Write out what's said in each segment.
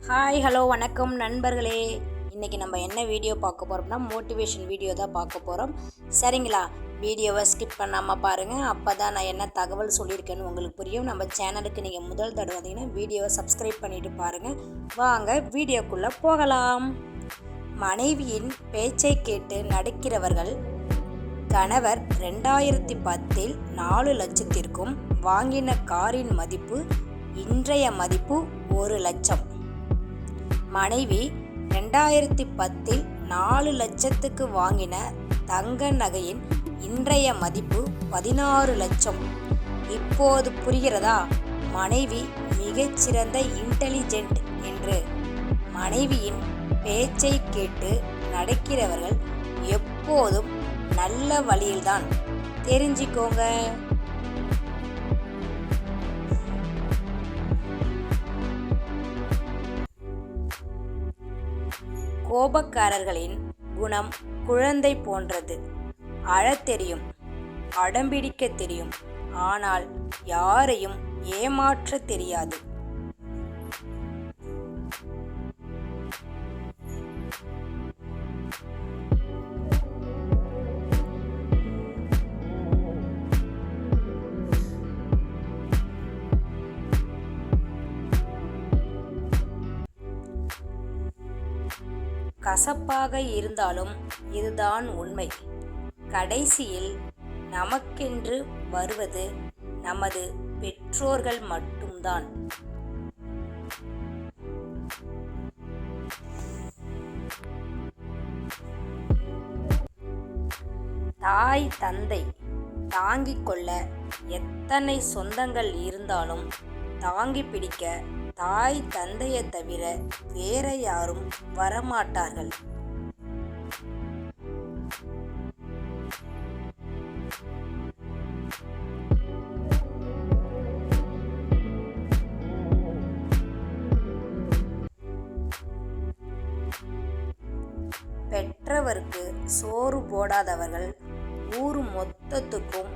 Hi hello வணக்கம் நண்பர்களே. இன்றைக்கி நம்ம என்ன வீடியோ பார்க்க போகிறோம்னா மோட்டிவேஷன் வீடியோ தான் பார்க்க போகிறோம். சரிங்களா, வீடியோவை ஸ்கிப் பண்ணாமல் பாருங்கள். அப்போ தான் நான் என்ன தகவல் சொல்லியிருக்கேன்னு உங்களுக்கு புரியும். நம்ம சேனலுக்கு நீங்கள் முதல் தடவை வந்தீங்கன்னா வீடியோவை சப்ஸ்கிரைப் பண்ணிவிட்டு பாருங்கள். வாங்க வீடியோக்குள்ளே போகலாம். மனைவியின் பேச்சை கேட்டு நடக்கிறவர்கள். கணவர் 2010 4 லட்சத்திற்கும் வாங்கின காரின் மதிப்பு இன்றைய மதிப்பு 1 லட்சம். மனைவி 2010 4 லட்சத்துக்கு வாங்கின தங்க நகையின் இன்றைய மதிப்பு 16 லட்சம். இப்போது புரிகிறதா மனைவி மிகச்சிறந்த இன்டெலிஜென்ட் என்று. மனைவியின் பேச்சை கேட்டு நடக்கிறவர்கள் எப்போதும் நல்ல வழியில்தான். தெரிஞ்சுக்கோங்க. கோபக்காரர்களின் குணம் குழந்தை போன்றது. அழத் தெரியும், அடம்பிடிக்க தெரியும், ஆனால் யாரையும் ஏமாற்ற தெரியாது. கசப்பாக இருந்தாலும் இதுதான் உண்மை. கடைசியில் நமக்கென்று வருவது நமது பெற்றோர்கள் மட்டும்தான். தாய் தந்தை தாங்கிக் கொள்ள எத்தனை சொந்தங்கள் இருந்தாலும் தாங்கி பிடிக்க தாய் தந்தையை தவிர வேற யாரும் வரமாட்டார்கள். பெற்றவருக்கு சோறு போடாதவர்கள் ஊர் மொத்தத்துக்கும்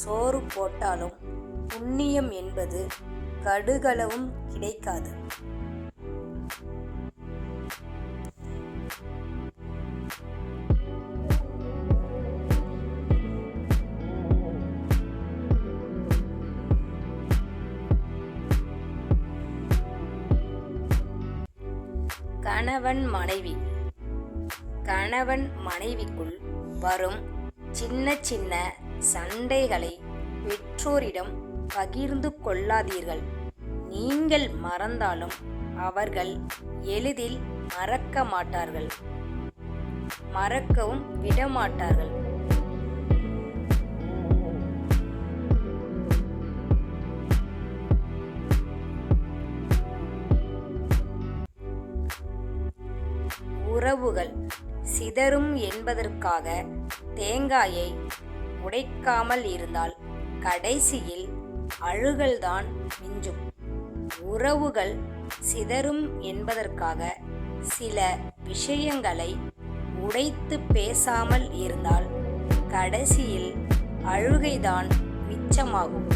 சோறு போட்டாலும் புண்ணியம் என்பது கடுகளவும் கிடைக்காது. கணவன் மனைவி. கணவன் மனைவிக்குள் வரும் சின்ன சின்ன சண்டைகளை பெற்றோரிடம் பகிர்ந்து கொள்ளாதீர்கள். நீங்கள் மறந்தாலும் அவர்கள் எளிதில் மறக்க மாட்டார்கள், மறக்கவும் விடமாட்டார்கள். உறவுகள் சிதறும் என்பதற்காக தேங்காயை உடைக்காமல் இருந்தால் கடைசியில் அழுகல்தான் மிஞ்சும். உறவுகள் சிதறும் என்பதற்காக சில விஷயங்களை உடைத்து பேசாமல் இருந்தால் கடைசியில் அழுகைதான் மிச்சமாகும்.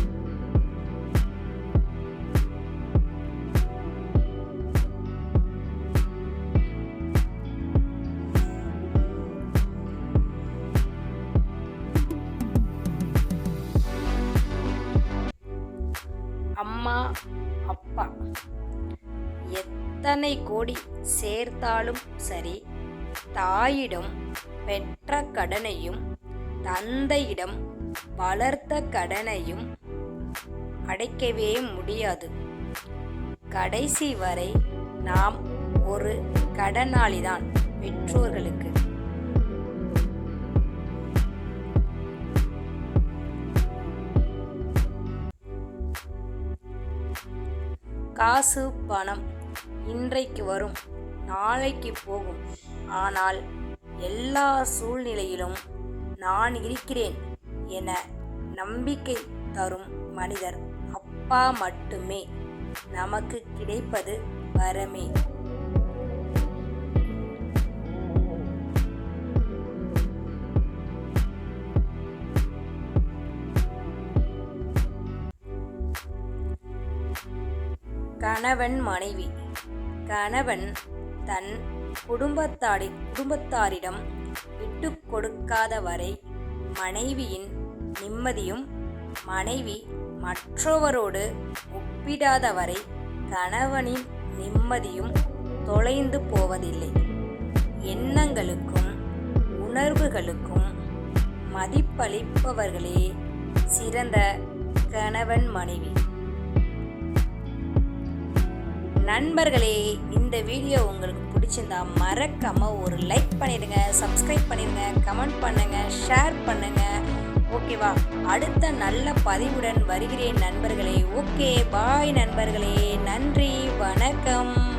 அம்மா அப்பா எத்தனை கோடி சேர்த்தாலும் சரி, தாயிடம் பெற்ற கடனையும் தந்தையிடம் வளர்த்த கடனையும் அடைக்கவே முடியாது. கடைசி வரை நாம் ஒரு கடனாளிதான் பெற்றோர்களுக்கு. காசு பணம் இன்றைக்கு வரும், நாளைக்கு போகும். ஆனால் எல்லா சூழ்நிலையிலும் நான் இருக்கிறேன் என நம்பிக்கை தரும் மனிதர் அப்பா மட்டுமே. நமக்கு கிடைப்பது வரமே. கணவன் மனைவி. கணவன் தன் குடும்பத்தாரிடம் விட்டு கொடுக்காத வரை மனைவியின் நிம்மதியும், மனைவி மற்றவரோடு ஒப்பிடாத வரை கணவனின் நிம்மதியும் தொலைந்து போவதில்லை. எண்ணங்களுக்கும் உணர்வுகளுக்கும் மதிப்பளிப்பவர்களே சிறந்த கணவன் மனைவி. நண்பர்களே, இந்த வீடியோ உங்களுக்கு பிடிச்சிருந்தா மறக்காம ஒரு லைக் பண்ணிடுங்க, சப்ஸ்கிரைப் பண்ணிடுங்க, கமெண்ட் பண்ணுங்க, ஷேர் பண்ணுங்க. ஓகேவா? அடுத்த நல்ல பதிவுடன் வருகிறேன் நண்பர்களே. ஓகே, பாய் நண்பர்களே. நன்றி, வணக்கம்.